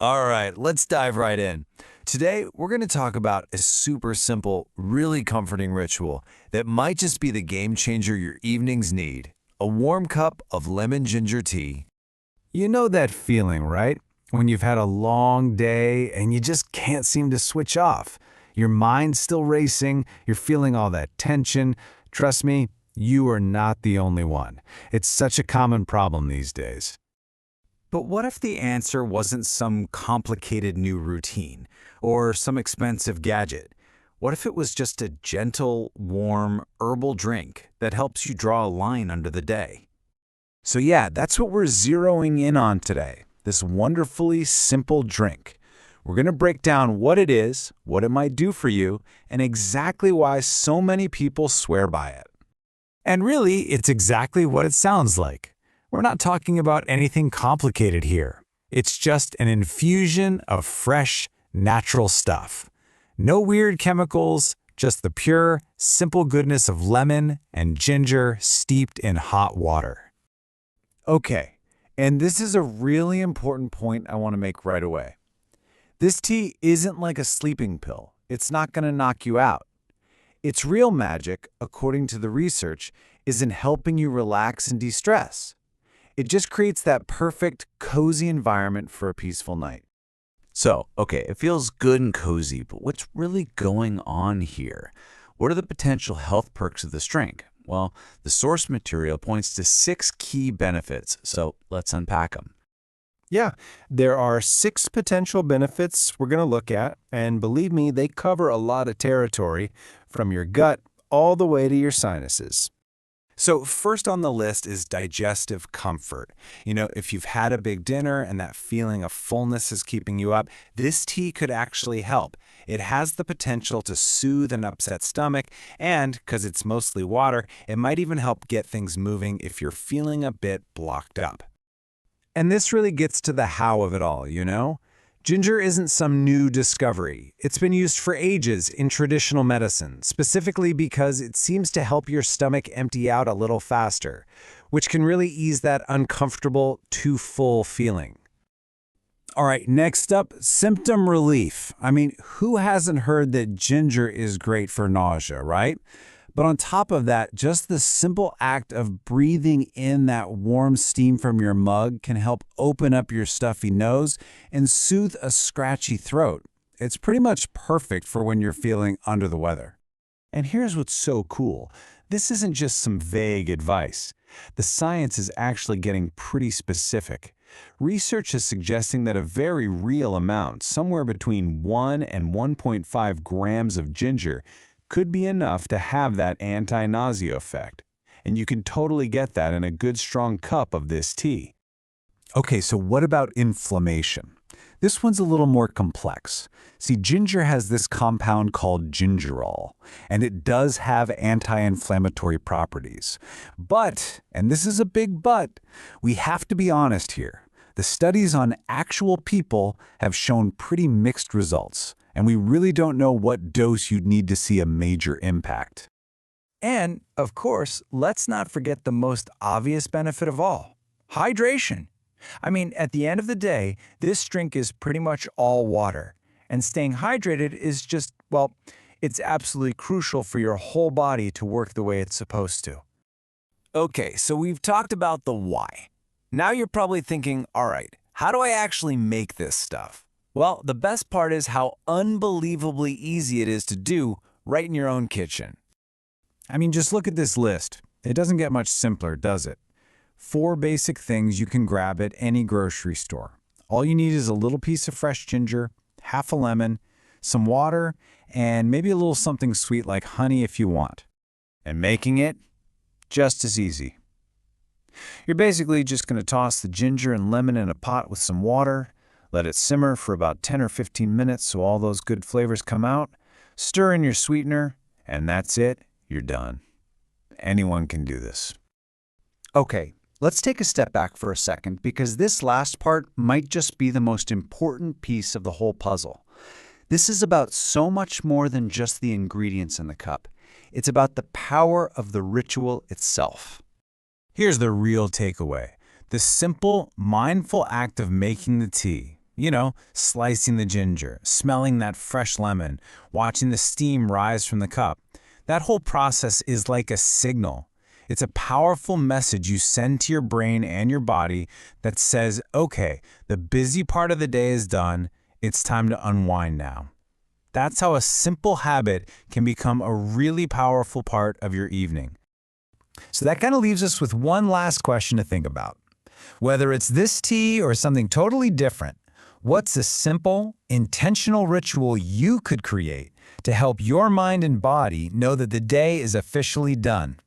All right, let's dive right in. Today, we're going to talk about a super simple, really comforting ritual that might just be the game changer your evenings need. A warm cup of lemon ginger tea. You know that feeling, right? When you've had a long day and you just can't seem to switch off. Your mind's still racing, you're feeling all that tension. Trust me, you are not the only one. It's such a common problem these days. But what if the answer wasn't some complicated new routine or some expensive gadget? What if it was just a gentle, warm, herbal drink that helps you draw a line under the day? So yeah, that's what we're zeroing in on today, this wonderfully simple drink. We're going to break down what it is, what it might do for you, and exactly why so many people swear by it. And really, it's exactly what it sounds like. We're not talking about anything complicated here. It's just an infusion of fresh, natural stuff. No weird chemicals, just the pure, simple goodness of lemon and ginger steeped in hot water. Okay, and this is a really important point I want to make right away. This tea isn't like a sleeping pill. It's not going to knock you out. Its real magic, according to the research, is in helping you relax and de-stress. It just creates that perfect, cozy environment for a peaceful night. So, okay, it feels good and cozy, but what's really going on here? What are the potential health perks of this drink? Well, the source material points to 6 key benefits, so let's unpack them. Yeah, there are 6 potential benefits we're going to look at, and believe me, they cover a lot of territory, from your gut all the way to your sinuses. So first on the list is digestive comfort. You know, if you've had a big dinner and that feeling of fullness is keeping you up, this tea could actually help. It has the potential to soothe an upset stomach, and because it's mostly water, it might even help get things moving if you're feeling a bit blocked up. And this really gets to the how of it all, you know? Ginger isn't some new discovery. It's been used for ages in traditional medicine, specifically because it seems to help your stomach empty out a little faster, which can really ease that uncomfortable, too full feeling. All right, next up, symptom relief. I mean, who hasn't heard that ginger is great for nausea, right? But on top of that, just the simple act of breathing in that warm steam from your mug can help open up your stuffy nose and soothe a scratchy throat. It's pretty much perfect for when you're feeling under the weather. And here's what's so cool. This isn't just some vague advice. The science is actually getting pretty specific. Research is suggesting that a very real amount, somewhere between 1 and 1.5 grams of ginger, could be enough to have that anti-nausea effect. And you can totally get that in a good strong cup of this tea. Okay, so what about inflammation? This one's a little more complex. See, ginger has this compound called gingerol, and it does have anti-inflammatory properties. But, and this is a big but, we have to be honest here. The studies on actual people have shown pretty mixed results, and we really don't know what dose you'd need to see a major impact. And, of course, let's not forget the most obvious benefit of all, hydration. I mean, at the end of the day, this drink is pretty much all water, and staying hydrated is just, well, it's absolutely crucial for your whole body to work the way it's supposed to. Okay, so we've talked about the why. Now you're probably thinking, all right, how do I actually make this stuff? Well, the best part is how unbelievably easy it is to do right in your own kitchen. I mean, just look at this list. It doesn't get much simpler, does it? 4 basic things you can grab at any grocery store. All you need is a little piece of fresh ginger, half a lemon, some water, and maybe a little something sweet like honey if you want. And making it, just as easy. You're basically just going to toss the ginger and lemon in a pot with some water, let it simmer for about 10 or 15 minutes so all those good flavors come out, stir in your sweetener, and that's it, you're done. Anyone can do this. Okay, let's take a step back for a second because this last part might just be the most important piece of the whole puzzle. This is about so much more than just the ingredients in the cup. It's about the power of the ritual itself. Here's the real takeaway. The simple, mindful act of making the tea, You know, slicing the ginger, smelling that fresh lemon, watching the steam rise from the cup. That whole process is like a signal. It's a powerful message you send to your brain and your body that says, okay, the busy part of the day is done. It's time to unwind now. That's how a simple habit can become a really powerful part of your evening. So that kind of leaves us with one last question to think about. Whether it's this tea or something totally different, what's a simple, intentional ritual you could create to help your mind and body know that the day is officially done?